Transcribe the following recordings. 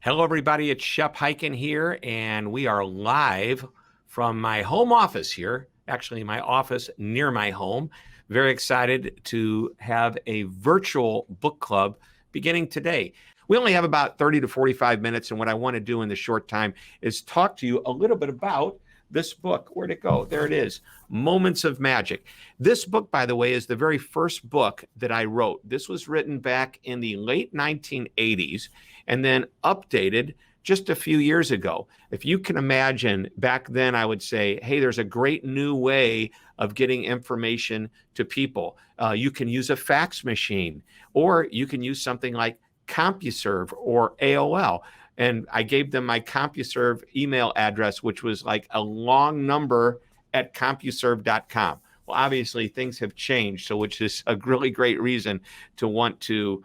Hello, everybody. It's Shep Hyken here, and we are live from my home office here, actually my office near my home. Very excited to have a virtual book club beginning today. We only have about 30 to 45 minutes, and what I want to do in the short time is talk to you a little bit about this book. Where'd it go? There it is, Moments of Magic. This book, by the way, is the very first book that I wrote. This was written back in the late 1980s and then updated just a few years ago. If you can imagine, back then I would say, hey, there's a great new way of getting information to people. You can use a fax machine, or you can use something like CompuServe or AOL. And I gave them my CompuServe email address, which was like a long number at CompuServe.com. Well, obviously things have changed, so which is a really great reason to want to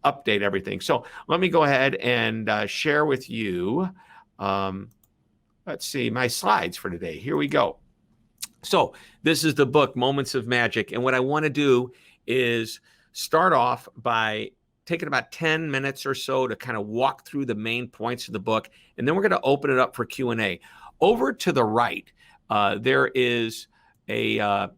update everything. So let me go ahead and share with you, let's see, my slides for today. Here we go. So this is the book, Moments of Magic. And what I want to do is start off by taking about 10 minutes or so to kind of walk through the main points of the book. And then we're going to open it up for Q&A. Over to the right, there is a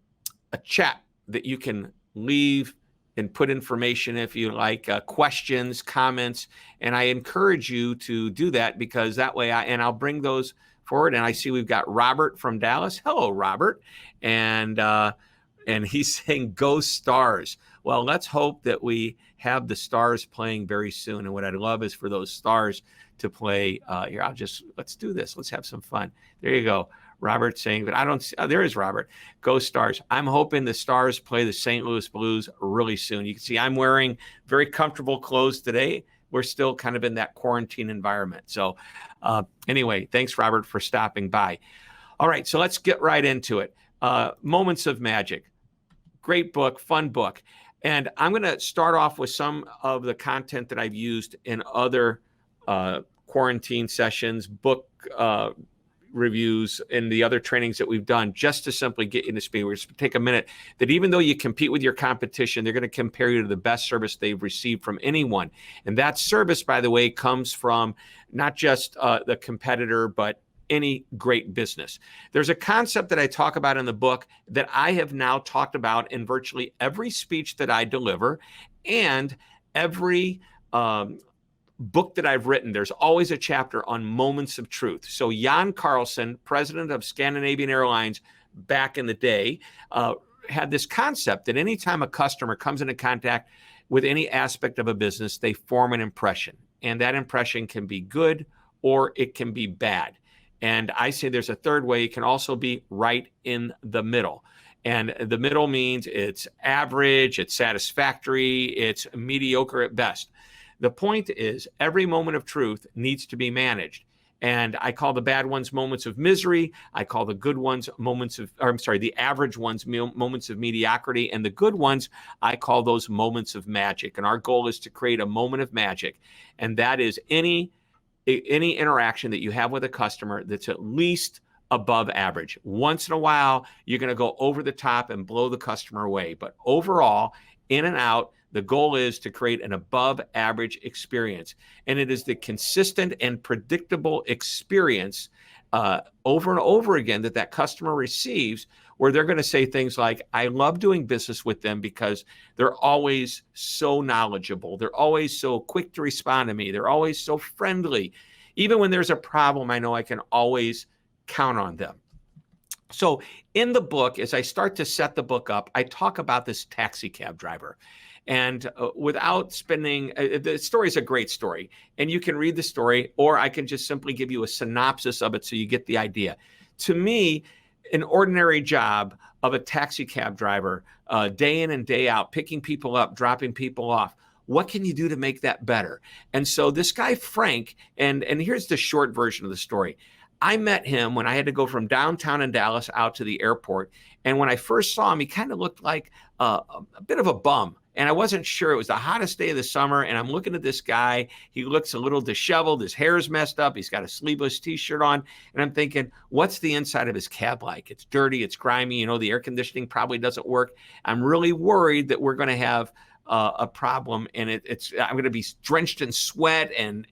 chat that you can leave and put information if you like, questions, comments. And I encourage you to do that, because that way I'll bring those forward. And I see we've got Robert from Dallas. Hello, Robert. And he's saying, go Stars. Well, let's hope that we have the Stars playing very soon. And what I'd love is for those Stars to play here. Let's do this. Let's have some fun. There you go. Robert saying, but I don't see, there is Robert. Go Stars. I'm hoping the Stars play the St. Louis Blues really soon. You can see I'm wearing very comfortable clothes today. We're still kind of in that quarantine environment. So anyway, thanks, Robert, for stopping by. All right, so let's get right into it. Moments of Magic. Great book, fun book. And I'm going to start off with some of the content that I've used in other quarantine sessions, book reviews, and the other trainings that we've done, just to simply get you to speed. We're just take a minute that even though you compete with your competition, they're going to compare you to the best service they've received from anyone. And that service, by the way, comes from not just the competitor, but any great business. There's a concept that I talk about in the book that I have now talked about in virtually every speech that I deliver, and every book that I've written. There's always a chapter on moments of truth. So Jan Carlson, president of Scandinavian Airlines back in the day, had this concept that anytime a customer comes into contact with any aspect of a business, they form an impression. And that impression can be good or it can be bad. And I say there's a third way. It can also be right in the middle. And the middle means it's average, it's satisfactory, it's mediocre at best. The point is, every moment of truth needs to be managed. And I call the bad ones moments of misery. I call the good ones the average ones moments of mediocrity. And the good ones, I call those moments of magic. And our goal is to create a moment of magic. And that is any interaction that you have with a customer that's at least above average. Once in a while, you're going to go over the top and blow the customer away. But overall, in and out, the goal is to create an above average experience. And it is the consistent and predictable experience over and over again that customer receives, where they're going to say things like, I love doing business with them because they're always so knowledgeable. They're always so quick to respond to me. They're always so friendly. Even when there's a problem, I know I can always count on them. So in the book, as I start to set the book up, I talk about this taxi cab driver. And without spending, the story is a great story. And you can read the story, or I can just simply give you a synopsis of it so you get the idea. To me, an ordinary job of a taxi cab driver, day in and day out, picking people up, dropping people off. What can you do to make that better? And so this guy, Frank, and here's the short version of the story. I met him when I had to go from downtown in Dallas out to the airport. And when I first saw him, he kind of looked like a bit of a bum. And I wasn't sure. It was the hottest day of the summer. And I'm looking at this guy. He looks a little disheveled. His hair's messed up. He's got a sleeveless T-shirt on. And I'm thinking, what's the inside of his cab like? It's dirty. It's grimy. You know, the air conditioning probably doesn't work. I'm really worried that we're going to have a problem, and I'm going to be drenched in sweat and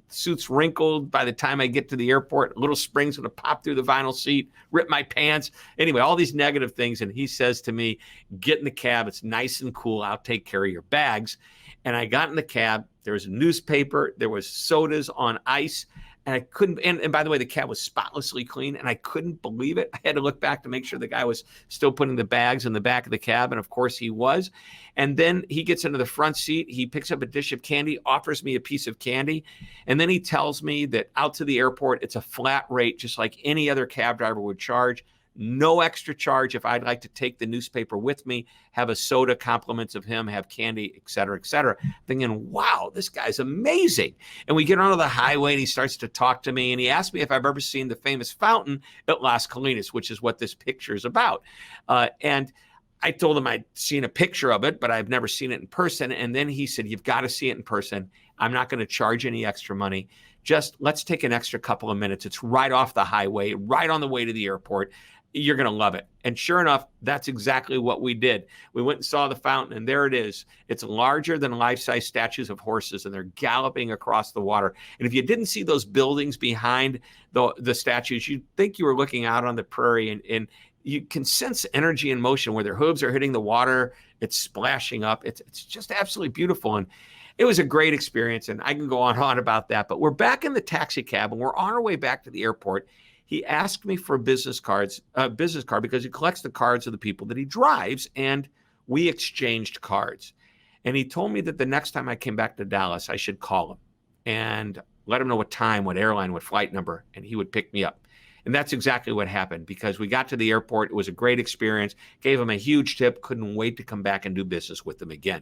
suit's wrinkled by the time I get to the airport. Little spring's going to pop through the vinyl seat, rip my pants. Anyway, all these negative things. And he says to me, get in the cab. It's nice and cool. I'll take care of your bags. And I got in the cab. There was a newspaper. There was sodas on ice. And I couldn't, and by the way, the cab was spotlessly clean, and I couldn't believe it. I had to look back to make sure the guy was still putting the bags in the back of the cab, and of course he was. And then he gets into the front seat, he picks up a dish of candy, offers me a piece of candy, and then he tells me that out to the airport, it's a flat rate, just like any other cab driver would charge. No extra charge if I'd like to take the newspaper with me, have a soda, compliments of him, have candy, et cetera, et cetera. Thinking, wow, this guy's amazing. And we get onto the highway and he starts to talk to me. And he asked me if I've ever seen the famous fountain at Las Colinas, which is what this picture is about. And I told him I'd seen a picture of it, but I've never seen it in person. And then he said, you've got to see it in person. I'm not going to charge any extra money. Just let's take an extra couple of minutes. It's right off the highway, right on the way to the airport. You're going to love it. And sure enough, that's exactly what we did. We went and saw the fountain, and there it is. It's larger than life-size statues of horses, and they're galloping across the water. And if you didn't see those buildings behind the statues, you'd think you were looking out on the prairie, and you can sense energy and motion where their hooves are hitting the water. It's splashing up. It's just absolutely beautiful. And it was a great experience, and I can go on about that. But we're back in the taxi cab, and we're on our way back to the airport. He asked me for a business card because he collects the cards of the people that he drives, and we exchanged cards. And he told me that the next time I came back to Dallas, I should call him and let him know what time, what airline, what flight number, and he would pick me up. And that's exactly what happened, because we got to the airport. It was a great experience. Gave him a huge tip. Couldn't wait to come back and do business with him again.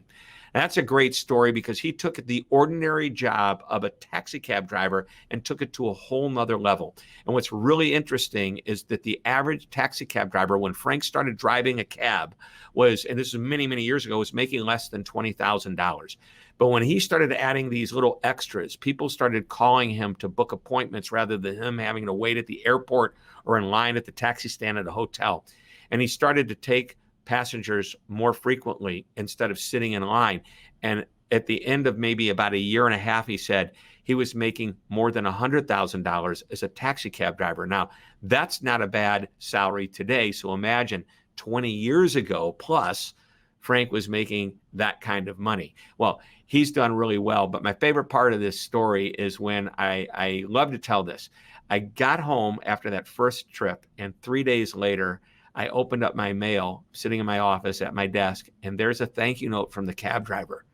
That's a great story, because he took the ordinary job of a taxi cab driver and took it to a whole nother level. And what's really interesting is that the average taxi cab driver, when Frank started driving a cab, was, and this is many, many years ago, was making less than $20,000. But when he started adding these little extras, people started calling him to book appointments rather than him having to wait at the airport or in line at the taxi stand at a hotel. And he started to take passengers more frequently instead of sitting in line. And at the end of maybe about a year and a half, he said he was making more than $100,000 as a taxi cab driver. Now, that's not a bad salary today. So imagine 20 years ago plus, Frank was making that kind of money. Well, he's done really well. But my favorite part of this story is when I love to tell this. I got home after that first trip, and 3 days later, I opened up my mail sitting in my office at my desk, and there's a thank you note from the cab driver.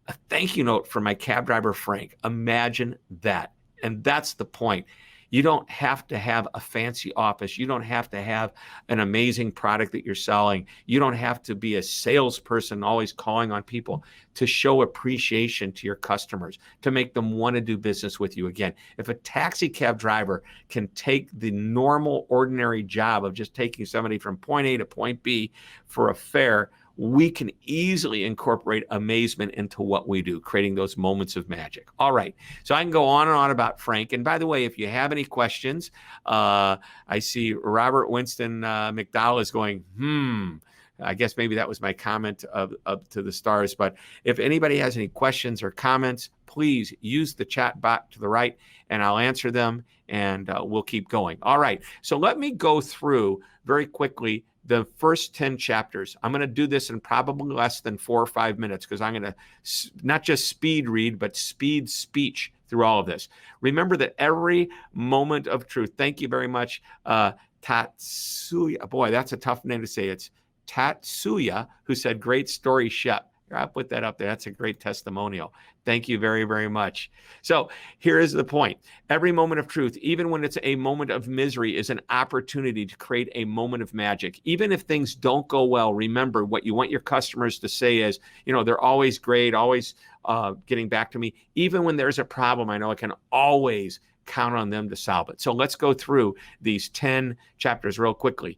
A thank you note from my cab driver, Frank. Imagine that. And that's the point. You don't have to have a fancy office. You don't have to have an amazing product that you're selling. You don't have to be a salesperson always calling on people to show appreciation to your customers, to make them want to do business with you again. If a taxi cab driver can take the normal, ordinary job of just taking somebody from point A to point B for a fare, we can easily incorporate amazement into what we do, creating those moments of magic. All right. So I can go on and on about Frank. And by the way, if you have any questions, I see Robert Winston McDowell is going, I guess maybe that was my comment of to the stars. But if anybody has any questions or comments, please use the chat box to the right, and I'll answer them, and we'll keep going. All right. So let me go through very quickly the first 10 chapters. I'm going to do this in probably less than 4 or 5 minutes, because I'm going to not just speed read, but speed speech through all of this. Remember that every moment of truth. Thank you very much, Tatsuya. Boy, that's a tough name to say. It's Tatsuya, who said, great story, Shep. I'll put that up there. That's a great testimonial. Thank you very, very much. So here is the point. Every moment of truth, even when it's a moment of misery, is an opportunity to create a moment of magic. Even if things don't go well, remember what you want your customers to say is, they're always great, always getting back to me. Even when there's a problem, I know I can always count on them to solve it. So let's go through these 10 chapters real quickly.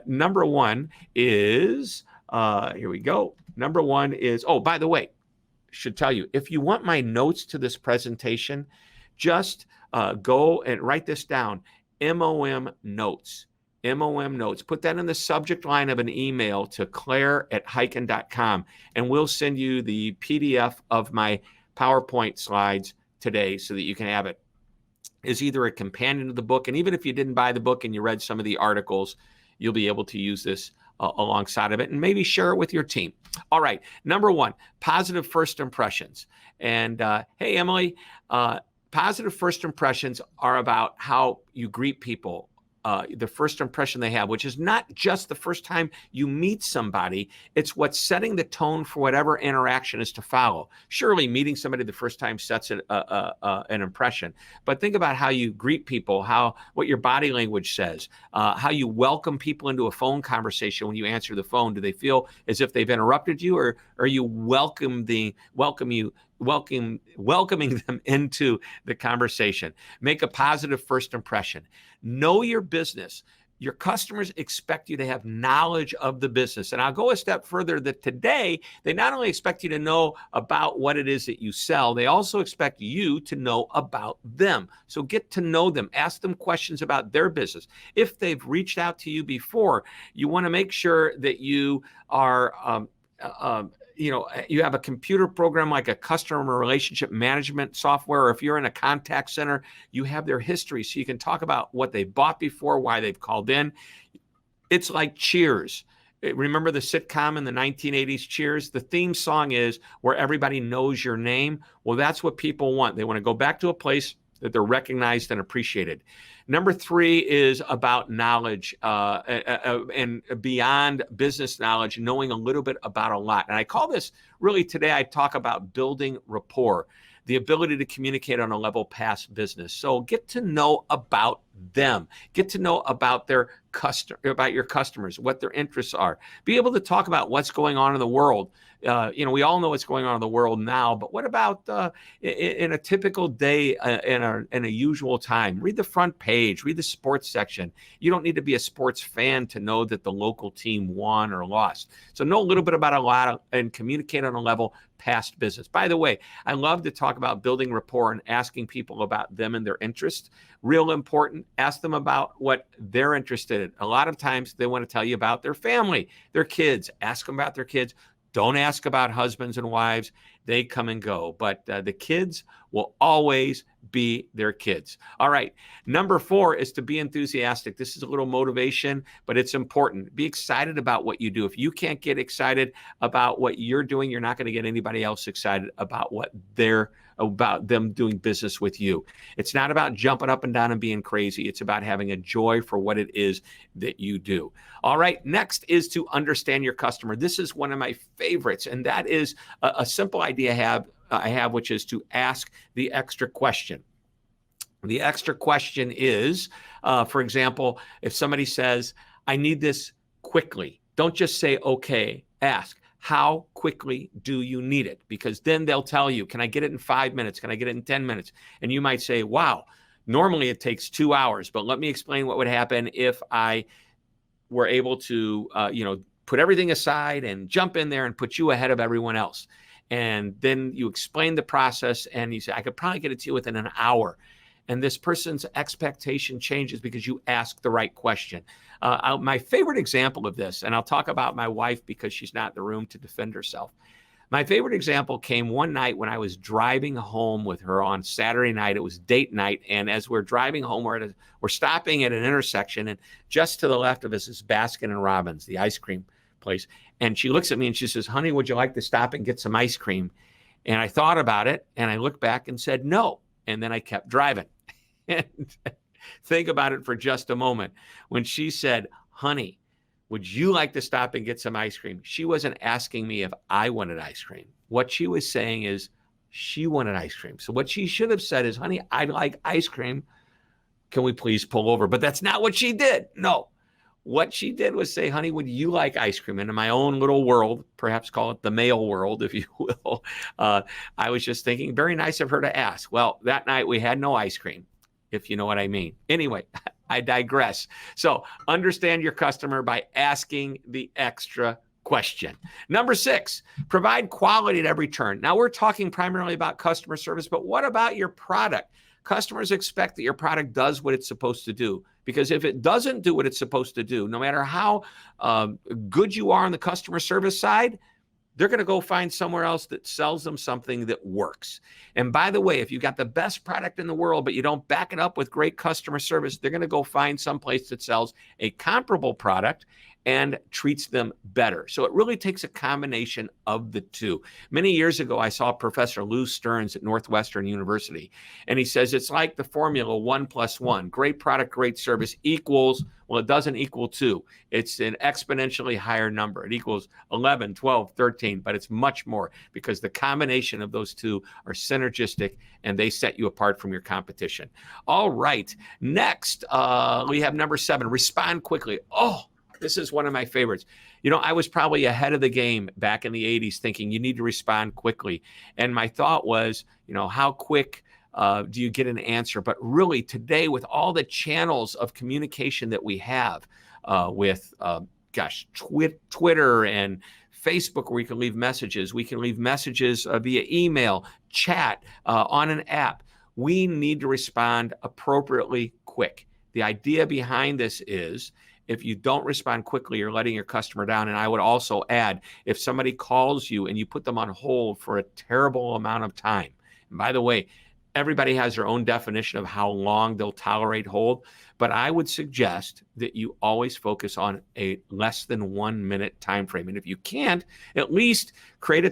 Number one is, here we go. Number one is, by the way, should tell you, if you want my notes to this presentation, just go and write this down, MOM notes. MOM notes. Put that in the subject line of an email to claire@hyken.com, and we'll send you the PDF of my PowerPoint slides today so that you can have it as either a companion to the book. And even if you didn't buy the book and you read some of the articles, you'll be able to use this alongside of it and maybe share it with your team. All right. Number one, positive first impressions. And hey, Emily, positive first impressions are about how you greet people, the first impression they have, which is not just the first time you meet somebody. It's what's setting the tone for whatever interaction is to follow. Surely meeting somebody the first time sets an impression, but think about how you greet people, what your body language says, how you welcome people into a phone conversation when you answer the phone. Do they feel as if they've interrupted you, or are you welcoming them into the conversation? Make a positive first impression. Know your business. Your customers expect you to have knowledge of the business. And I'll go a step further that today, they not only expect you to know about what it is that you sell, they also expect you to know about them. So get to know them. Ask them questions about their business. If they've reached out to you before, you want to make sure that you are you have a computer program like a customer relationship management software, or if you're in a contact center, you have their history so you can talk about what they bought before, why they've called in. It's like Cheers. Remember the sitcom in the 1980s, Cheers? The theme song is where everybody knows your name. Well, that's what people want. They want to go back to a place that they're recognized and appreciated. Number three is about knowledge and beyond business knowledge, knowing a little bit about a lot. And I call this really today, I talk about building rapport, the ability to communicate on a level past business. So get to know about them, get to know about about your customers, what their interests are, be able to talk about what's going on in the world. We all know what's going on in the world now, but what about in a typical day in a usual time? Read the front page, read the sports section. You don't need to be a sports fan to know that the local team won or lost. So know a little bit about a lot and communicate on a level past business. By the way, I love to talk about building rapport and asking people about them and their interests. Real important. Ask them about what they're interested in. A lot of times they want to tell you about their family, their kids. Ask them about their kids. Don't ask about husbands and wives. They come and go. But the kids will always be their kids. All right. Number four is to be enthusiastic. This is a little motivation, but it's important. Be excited about what you do. If you can't get excited about what you're doing, you're not going to get anybody else excited about about them doing business with you. It's not about jumping up and down and being crazy. It's about having a joy for what it is that you do. All right. Next is to understand your customer. This is one of my favorites, and that is a simple idea I have, which is to ask the extra question. The extra question is, for example, if somebody says, I need this quickly, don't just say, okay, ask, how quickly do you need it? Because then they'll tell you, can I get it in 5 minutes? Can I get it in 10 minutes? And you might say, wow, normally it takes 2 hours, but let me explain what would happen if I were able to, put everything aside and jump in there and put you ahead of everyone else. And then you explain the process and you say, I could probably get it to you within an hour. And this person's expectation changes because you ask the right question. My favorite example of this, and I'll talk about my wife because she's not in the room to defend herself. My favorite example came one night when I was driving home with her on Saturday night. It was date night. And as we're driving home, we're stopping at an intersection. And just to the left of us is Baskin and Robbins, the ice cream place. And she looks at me and she says, honey, would you like to stop and get some ice cream? And I thought about it and I looked back and said, no. And then I kept driving. And think about it for just a moment. When she said, honey, would you like to stop and get some ice cream? She wasn't asking me if I wanted ice cream. What she was saying is she wanted ice cream. So what she should have said is, honey, I'd like ice cream. Can we please pull over? But that's not what she did. No. What she did was say, honey, would you like ice cream? And in my own little world, perhaps call it the male world, if you will, I was just thinking, very nice of her to ask. Well, that night we had no ice cream, if you know what I mean. Anyway, I digress. So understand your customer by asking the extra question. Number 6, provide quality at every turn. Now we're talking primarily about customer service, but what about your product? Customers expect that your product does what it's supposed to do, because if it doesn't do what it's supposed to do, no matter how good you are on the customer service side, they're going to go find somewhere else that sells them something that works. And by the way, if you got the best product in the world, but you don't back it up with great customer service, they're going to go find someplace that sells a comparable product and treats them better. So it really takes a combination of the two. Many years ago, I saw Professor Lou Stearns at Northwestern University, and he says it's like the formula 1 + 1. Great product, great service equals, well, it doesn't equal 2. It's an exponentially higher number. It equals 11, 12, 13, but it's much more, because the combination of those two are synergistic and they set you apart from your competition. All right, next, we have number 7, respond quickly. Oh, this is one of my favorites. You know, I was probably ahead of the game back in the 80s thinking you need to respond quickly. And my thought was, you know, how quick do you get an answer? But really today, with all the channels of communication that we have with, Twitter and Facebook, where we can leave messages. We can leave messages via email, chat, on an app. We need to respond appropriately quick. The idea behind this is, if you don't respond quickly, you're letting your customer down. And I would also add, if somebody calls you and you put them on hold for a terrible amount of time, and by the way, everybody has their own definition of how long they'll tolerate hold, but I would suggest that you always focus on a less than 1 minute time frame. And if you can't, at least use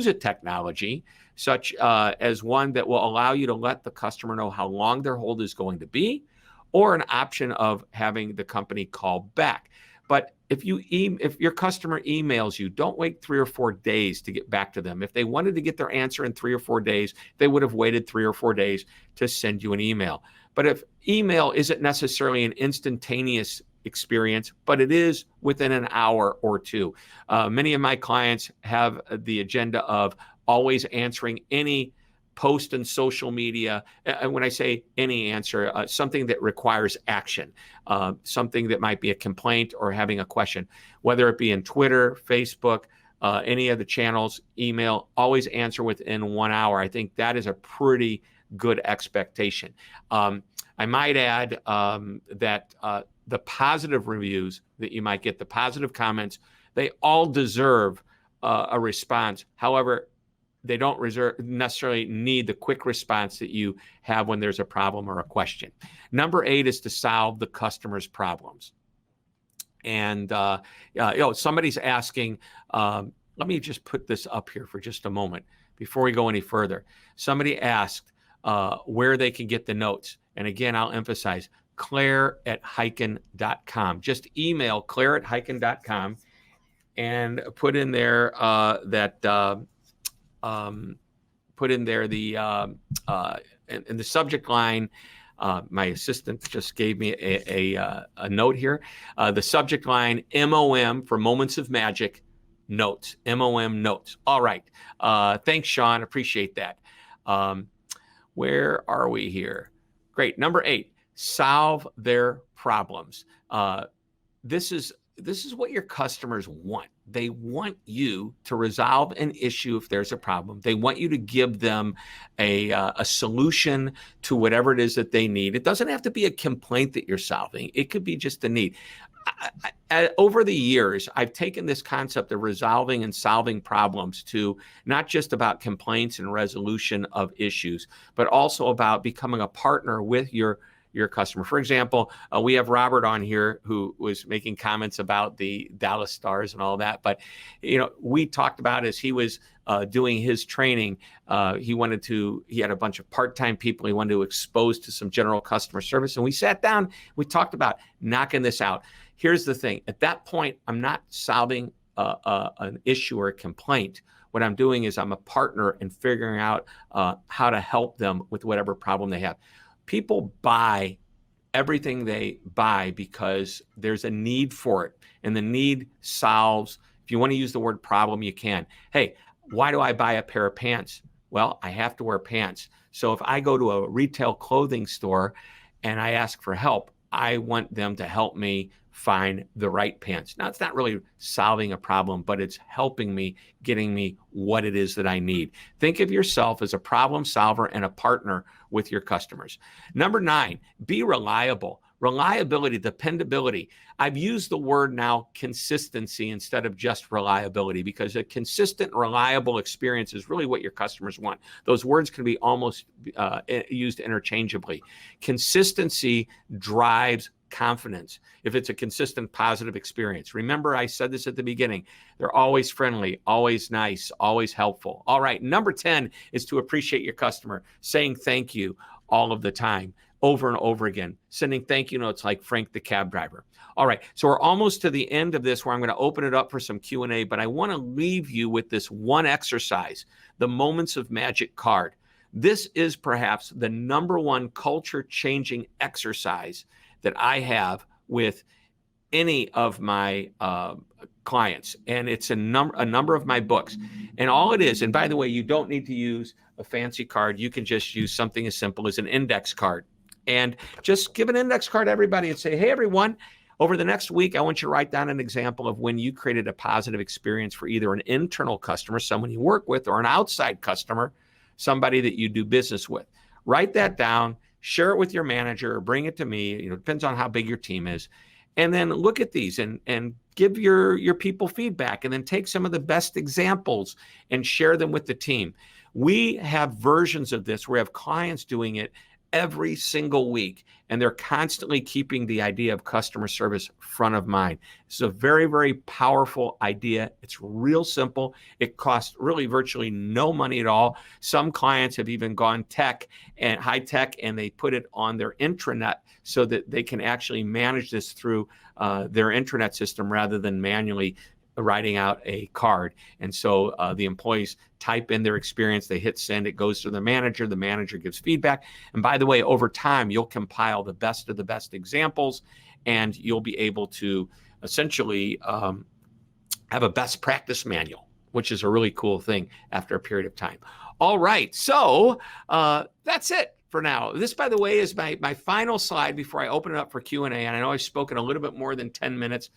a technology such as one that will allow you to let the customer know how long their hold is going to be, or an option of having the company call back. But if your customer emails you, don't wait 3 or 4 days to get back to them. If they wanted to get their answer in 3 or 4 days, they would have waited 3 or 4 days to send you an email. But if email isn't necessarily an instantaneous experience, but it is within an hour or two. Many of my clients have the agenda of always answering any post in social media. And when I say any answer, something that requires action, something that might be a complaint or having a question, whether it be in Twitter, Facebook, any of the channels, email, always answer within 1 hour. I think that is a pretty good expectation. I might add that the positive reviews that you might get, the positive comments, they all deserve a response. However, they don't necessarily need the quick response that you have when there's a problem or a question. Number 8 is to solve the customer's problems. And somebody's asking, let me just put this up here for just a moment before we go any further. Somebody asked where they can get the notes. And again, I'll emphasize, claire@hyken.com. Just email claire@hyken.com and put in there put in there in the subject line. My assistant just gave me a note here. The subject line, MOM for Moments of Magic, notes, MOM notes. All right. Thanks, Sean. Appreciate that. Where are we here? Great. Number 8, solve their problems. This is what your customers want. They want you to resolve an issue if there's a problem. They want you to give them a solution to whatever it is that they need. It doesn't have to be a complaint that you're solving. It could be just a need. Over the years, I've taken this concept of resolving and solving problems to not just about complaints and resolution of issues, but also about becoming a partner with your customer. For example, we have Robert on here who was making comments about the Dallas Stars and all that. But, we talked about as he was doing his training, he had a bunch of part-time people he wanted to expose to some general customer service. And we sat down, we talked about knocking this out. Here's the thing. At that point, I'm not solving an issue or a complaint. What I'm doing is I'm a partner in figuring out how to help them with whatever problem they have. People buy everything they buy because there's a need for it, and the need solves. If you want to use the word problem, you can. Hey, why do I buy a pair of pants? Well, I have to wear pants. So if I go to a retail clothing store and I ask for help, I want them to help me find the right pants. Now, it's not really solving a problem, but it's helping me, getting me what it is that I need. Think of yourself as a problem solver and a partner with your customers. Number 9, be reliable. Reliability, dependability. I've used the word now consistency instead of just reliability, because a consistent, reliable experience is really what your customers want. Those words can be almost used interchangeably. Consistency drives confidence if it's a consistent, positive experience. Remember, I said this at the beginning. They're always friendly, always nice, always helpful. All right, number 10 is to appreciate your customer, saying thank you all of the time, over and over again, sending thank you notes like Frank the cab driver. All right, so we're almost to the end of this, where I'm going to open it up for some Q&A, but I want to leave you with this one exercise, the Moments of Magic card. This is perhaps the number one culture-changing exercise that I have with any of my clients, and it's a number of my books. And all it is, and by the way, you don't need to use a fancy card. You can just use something as simple as an index card. And just give an index card to everybody and say, hey, everyone, over the next week, I want you to write down an example of when you created a positive experience for either an internal customer, someone you work with, or an outside customer, somebody that you do business with. Write that down, share it with your manager, or bring it to me. You know, it depends on how big your team is. And then look at these and give your people feedback, and then take some of the best examples and share them with the team. We have versions of this. We have clients doing it every single week, and they're constantly keeping the idea of customer service front of mind. It's a very, very powerful idea. It's real simple. It costs really virtually no money at all. Some clients have even gone tech and high tech, and they put it on their intranet so that they can actually manage this through their intranet system rather than manually writing out a card. And so the employees type in their experience, they hit send, it goes to the manager gives feedback. And by the way, over time, you'll compile the best of the best examples, and you'll be able to essentially have a best practice manual, which is a really cool thing after a period of time. All right, so that's it for now. This, by the way, is my final slide before I open it up for Q&A. And I know I've spoken a little bit more than 10 minutes.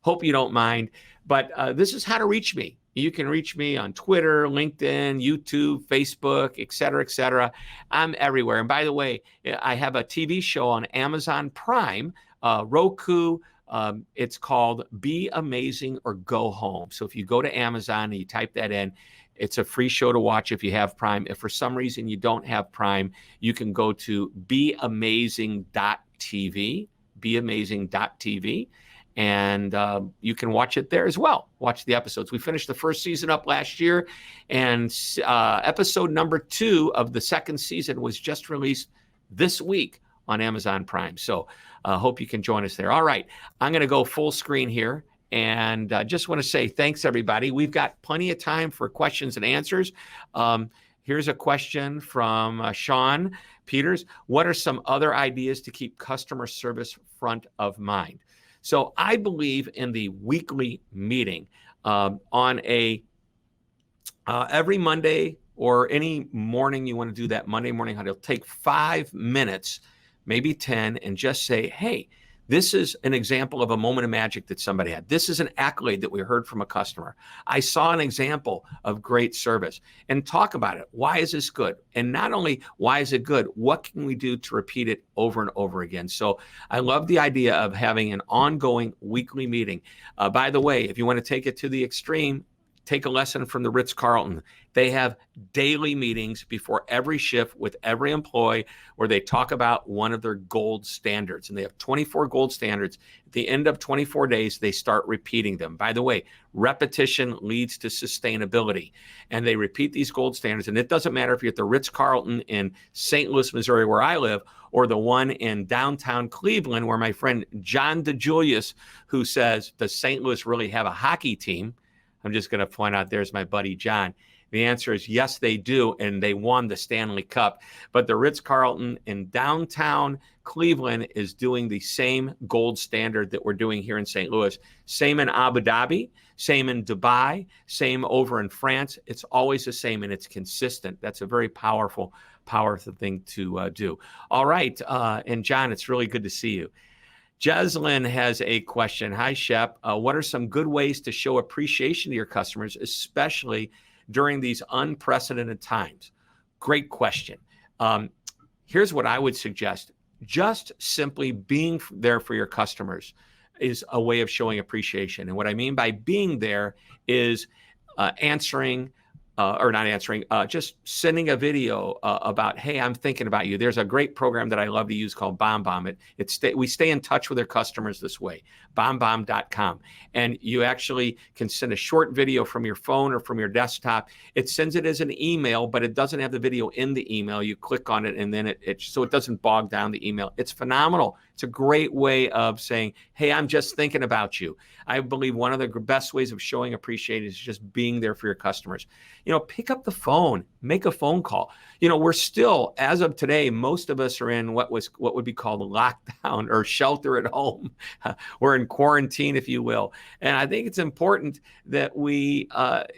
Hope you don't mind, but this is how to reach me. You can reach me on Twitter, LinkedIn, YouTube, Facebook, et cetera, et cetera. I'm everywhere. And by the way, I have a TV show on Amazon Prime, Roku. It's called Be Amazing or Go Home. So if you go to Amazon and you type that in, it's a free show to watch if you have Prime. If for some reason you don't have Prime, you can go to beamazing.tv, beamazing.tv. And you can watch it there as well. Watch the episodes. We finished the first season up last year, and episode number 2 of the second season was just released this week on Amazon Prime. So hope you can join us there. All right, I'm going to go full screen here, and just want to say thanks, everybody. We've got plenty of time for questions and answers. Here's a question from Sean Peters. What are some other ideas to keep customer service front of mind? So I believe in the weekly meeting on every Monday, or any morning you want to do that Monday morning huddle. Take 5 minutes, maybe 10, and just say, hey, this is an example of a moment of magic that somebody had. This is an accolade that we heard from a customer. I saw an example of great service, and talk about it. Why is this good? And not only why is it good, what can we do to repeat it over and over again? So I love the idea of having an ongoing weekly meeting. By the way, if you want to take it to the extreme, take a lesson from the Ritz-Carlton. They have daily meetings before every shift with every employee where they talk about one of their gold standards. And they have 24 gold standards. At the end of 24 days, they start repeating them. By the way, repetition leads to sustainability. And they repeat these gold standards. And it doesn't matter if you're at the Ritz-Carlton in St. Louis, Missouri, where I live, or the one in downtown Cleveland, where my friend John DeJulius, who says, does St. Louis really have a hockey team? I'm just going to point out, there's my buddy John. The answer is yes, they do, and they won the Stanley Cup. But the Ritz-Carlton in downtown Cleveland is doing the same gold standard that we're doing here in St. Louis. Same in Abu Dhabi, same in Dubai, same over in France. It's always the same, and it's consistent. That's a very powerful thing to do. All right, and John, it's really good to see you. Jeslyn has a question. Hi, Shep. What are some good ways to show appreciation to your customers, especially during these unprecedented times? Great question. Here's what I would suggest. Just simply being there for your customers is a way of showing appreciation. And what I mean by being there is answering or not answering, just sending a video about, hey, I'm thinking about you. There's a great program that I love to use called BombBomb. We stay in touch with their customers this way, bombbomb.com. And you actually can send a short video from your phone or from your desktop. It sends it as an email, but it doesn't have the video in the email. You click on it and then so it doesn't bog down the email. It's phenomenal. It's a great way of saying, hey, I'm just thinking about you. I believe one of the best ways of showing appreciation is just being there for your customers. Pick up the phone, make a phone call. We're still, as of today, most of us are in what would be called lockdown or shelter at home. We're in quarantine, if you will. And I think it's important that we,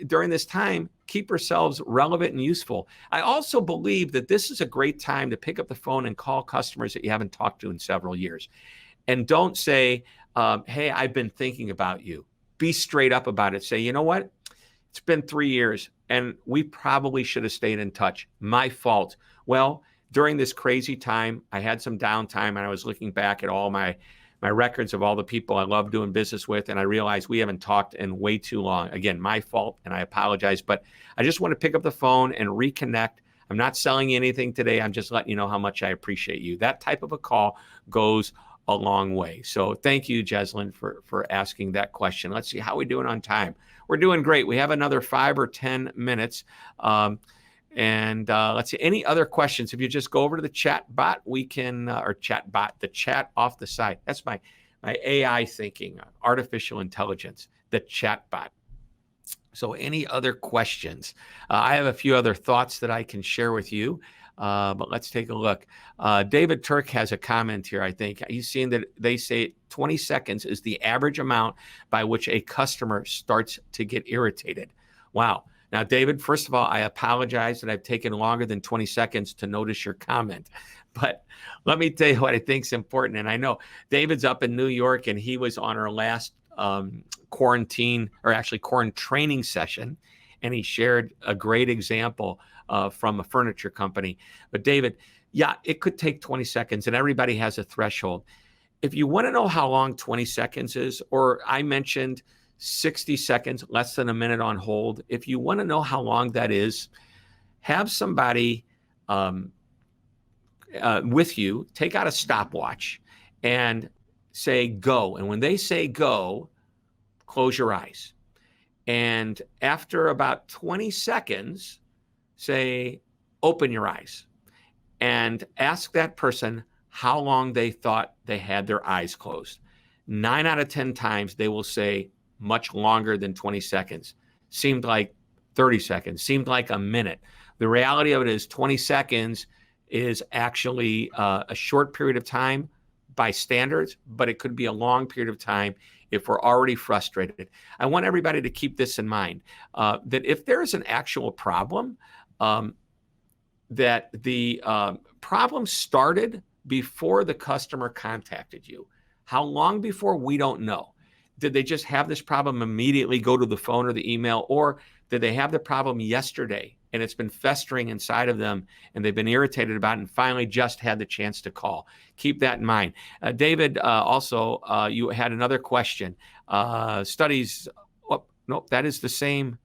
during this time, keep ourselves relevant and useful. I also believe that this is a great time to pick up the phone and call customers that you haven't talked to in several years. And don't say, hey, I've been thinking about you. Be straight up about it. Say, you know what? It's been 3 years and we probably should have stayed in touch. My fault. Well, during this crazy time, I had some downtime and I was looking back at all my records of all the people I love doing business with. And I realized we haven't talked in way too long. Again, my fault, and I apologize, but I just want to pick up the phone and reconnect. I'm not selling you anything today. I'm just letting you know how much I appreciate you. That type of a call goes a long way. So thank you, Jeslyn, for asking that question. Let's see how we're doing on time. We're doing great. We have another 5 or 10 minutes. Let's see, any other questions? If you just go over to the chat bot, we can, or chat bot, the chat off the side. That's my AI thinking, artificial intelligence, the chat bot. So any other questions? I have a few other thoughts that I can share with you, but let's take a look. David Turk has a comment here, I think. He's seeing that they say 20 seconds is the average amount by which a customer starts to get irritated. Wow. Now, David, first of all, I apologize that I've taken longer than 20 seconds to notice your comment. But let me tell you what I think is important. And I know David's up in New York, and he was on our last quarantine training session. And he shared a great example from a furniture company. But David, yeah, it could take 20 seconds, and everybody has a threshold. If you want to know how long 20 seconds is, or I mentioned 60 seconds, less than a minute on hold. If you want to know how long that is, have somebody with you, take out a stopwatch and say go. And when they say go, close your eyes. And after about 20 seconds, say open your eyes and ask that person how long they thought they had their eyes closed. 9 out of 10 times they will say much longer than 20 seconds. Seemed like 30 seconds, seemed like a minute. The reality of it is 20 seconds is actually a short period of time by standards, but it could be a long period of time if we're already frustrated. I want everybody to keep this in mind, that if there's an actual problem, that the problem started before the customer contacted you. How long before? We don't know. Did they just have this problem immediately go to the phone or the email, or did they have the problem yesterday and it's been festering inside of them and they've been irritated about it and finally just had the chance to call? Keep that in mind. David, also, you had another question. Studies, nope, that is the same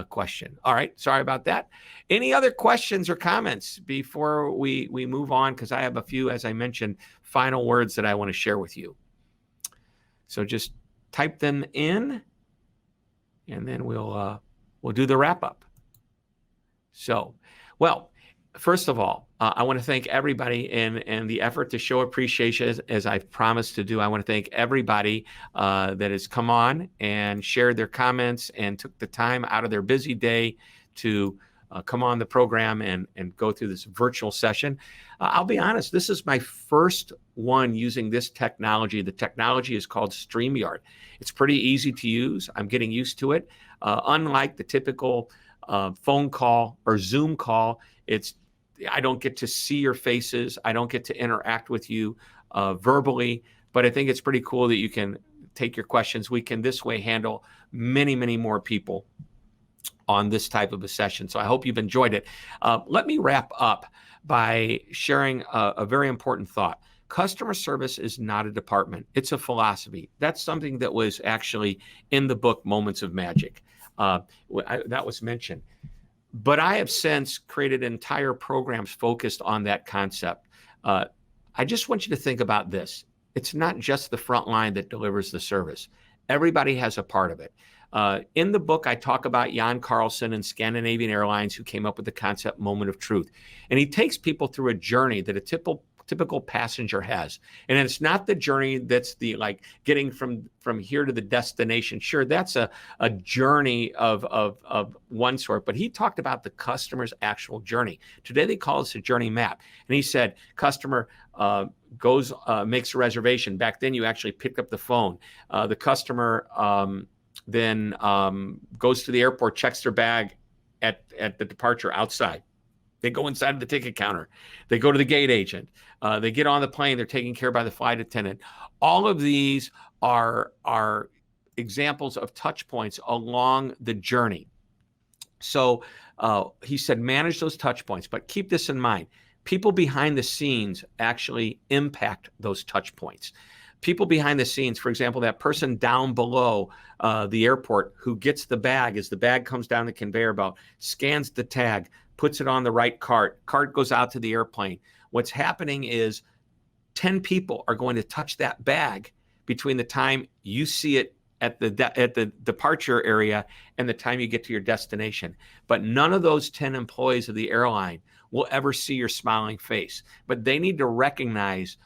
question. All right, sorry about that. Any other questions or comments before we move on? Because I have a few, as I mentioned, final words that I want to share with you. So just type them in, and then we'll do the wrap up. So, well, first of all, I want to thank everybody in the effort to show appreciation, as I've promised to do. I want to thank everybody that has come on and shared their comments and took the time out of their busy day to come on the program and go through this virtual session. I'll be honest, this is my first one using this technology. The technology is called StreamYard. It's pretty easy to use. I'm getting used to it. Unlike the typical phone call or Zoom call, I don't get to see your faces. I don't get to interact with you verbally, but I think it's pretty cool that you can take your questions. We can this way handle many, many more people on this type of a session. So I hope you've enjoyed it. Let me wrap up by sharing a very important thought. Customer service is not a department. It's a philosophy. That's something that was actually in the book, Moments of Magic. That was mentioned. But I have since created entire programs focused on that concept. I just want you to think about this. It's not just the front line that delivers the service. Everybody has a part of it. In the book, I talk about Jan Carlson and Scandinavian Airlines, who came up with the concept moment of truth. And he takes people through a journey that a typical passenger has. And it's not the journey that's the like getting from here to the destination. Sure, that's a journey of one sort, but he talked about the customer's actual journey. Today they call this a journey map. And he said, customer makes a reservation. Back then you actually picked up the phone. The customer then goes to the airport, checks their bag at the departure outside. They go inside the ticket counter. They go to the gate agent. They get on the plane. They're taken care of by the flight attendant. All of these are examples of touch points along the journey. So he said, manage those touch points, but keep this in mind. People behind the scenes actually impact those touch points. People behind the scenes, for example, that person down below the airport who gets the bag as the bag comes down the conveyor belt, scans the tag, puts it on the right cart goes out to the airplane. What's happening is 10 people are going to touch that bag between the time you see it at the departure area and the time you get to your destination. But none of those 10 employees of the airline will ever see your smiling face. But they need to recognize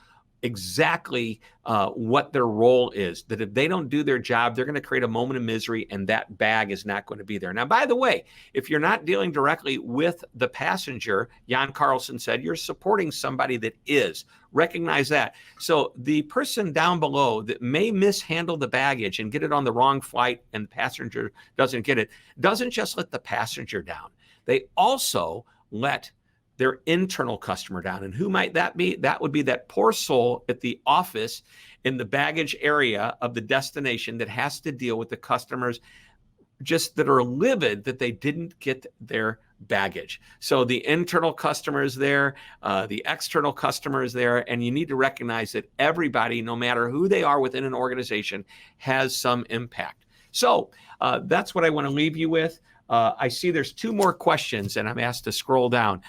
exactly what their role is, that if they don't do their job, they're going to create a moment of misery and that bag is not going to be there. Now, by the way, if you're not dealing directly with the passenger, Jan Carlson said, you're supporting somebody that is. Recognize that. So the person down below that may mishandle the baggage and get it on the wrong flight and the passenger doesn't get it, doesn't just let the passenger down. They also let their internal customer down. And who might that be? That would be that poor soul at the office in the baggage area of the destination that has to deal with the customers just that are livid that they didn't get their baggage. So the internal customer is there, the external customer is there, and you need to recognize that everybody, no matter who they are within an organization, has some impact. So that's what I want to leave you with. I see there's 2 more questions, and I'm asked to scroll down.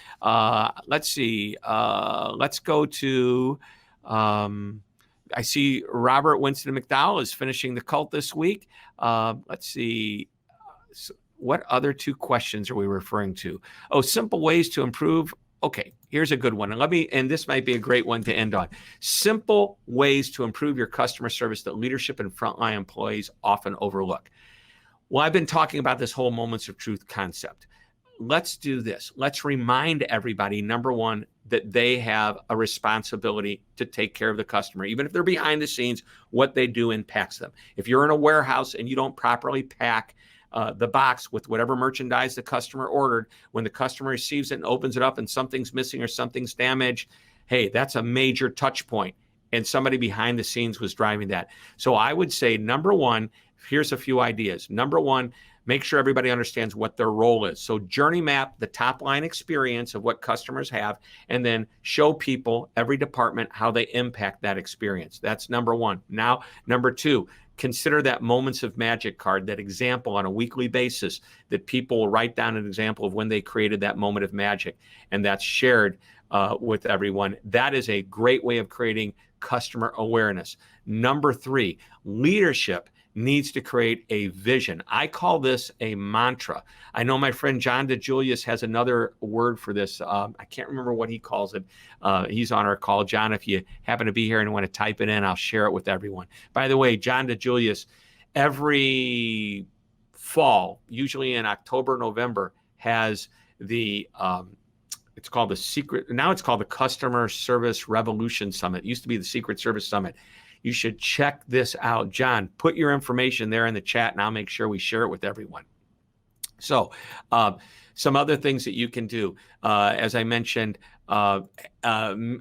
Let's see. Let's go to, I see Robert Winston McDowell is finishing The Cult this week. Let's see. What other 2 questions are we referring to? Oh, simple ways to improve. Okay, here's a good one. And this might be a great one to end on. Simple ways to improve your customer service that leadership and frontline employees often overlook. Well, I've been talking about this whole moments of truth concept. Let's do this. Let's remind everybody, number one, that they have a responsibility to take care of the customer. Even if they're behind the scenes, what they do impacts them. If you're in a warehouse and you don't properly pack the box with whatever merchandise the customer ordered, when the customer receives it and opens it up and something's missing or something's damaged, hey, that's a major touch point. And somebody behind the scenes was driving that. So I would say, number one, here's a few ideas. Number one, make sure everybody understands what their role is. So journey map the top line experience of what customers have, and then show people, every department, how they impact that experience. That's number one. Now, number two, consider that moments of magic card, that example on a weekly basis that people will write down an example of when they created that moment of magic, and that's shared with everyone. That is a great way of creating customer awareness. Number three, leadership needs to create a vision. I call this a mantra. I know my friend John DeJulius has another word for this. I can't remember what he calls it. He's on our call. John, if you happen to be here and want to type it in, I'll share it with everyone. By the way, John DeJulius, every fall, usually in October, November, has the it's called the Customer Service Revolution Summit. It used to be the Secret Service Summit. You should check this out. John, put your information there in the chat and I'll make sure we share it with everyone. So Some other things that you can do, as I mentioned,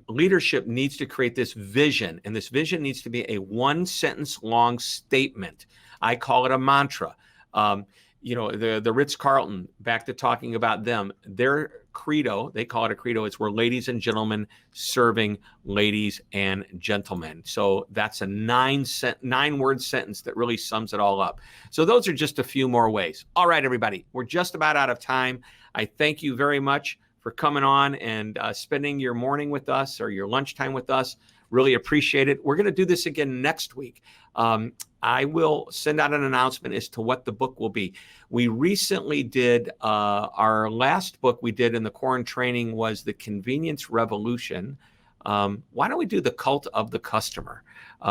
leadership needs to create this vision, and this vision needs to be a one-sentence long statement. I call it a mantra. The Ritz-Carlton, back to talking about them, their credo, they call it a credo, it's "we're ladies and gentlemen serving ladies and gentlemen." So that's a nine-word sentence that really sums it all up. So those are just a few more ways. All right, everybody, we're just about out of time. I thank you very much for coming on and spending your morning with us or your lunchtime with us. Really appreciate it. We're going to do this again next week. I will send out an announcement as to what the book will be. We recently did, our last book we did in the Corn training was The Convenience Revolution. Why don't we do The Cult of the Customer?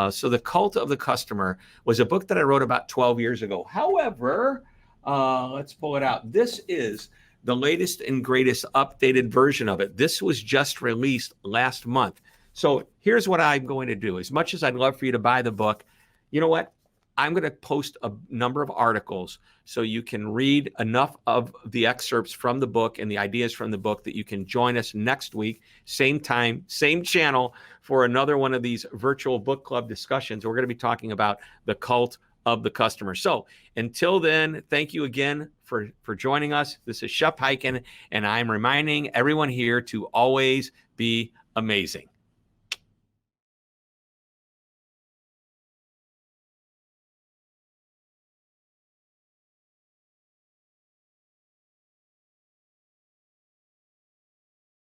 So The Cult of the Customer was a book that I wrote about 12 years ago. However, let's pull it out. This is the latest and greatest updated version of it. This was just released last month. So here's what I'm going to do. As much as I'd love for you to buy the book, you know what? I'm going to post a number of articles so you can read enough of the excerpts from the book and the ideas from the book that you can join us next week, same time, same channel, for another one of these virtual book club discussions. We're going to be talking about the cult of the customer. So until then, thank you again for joining us. This is Shep Hyken, and I'm reminding everyone here to always be amazing.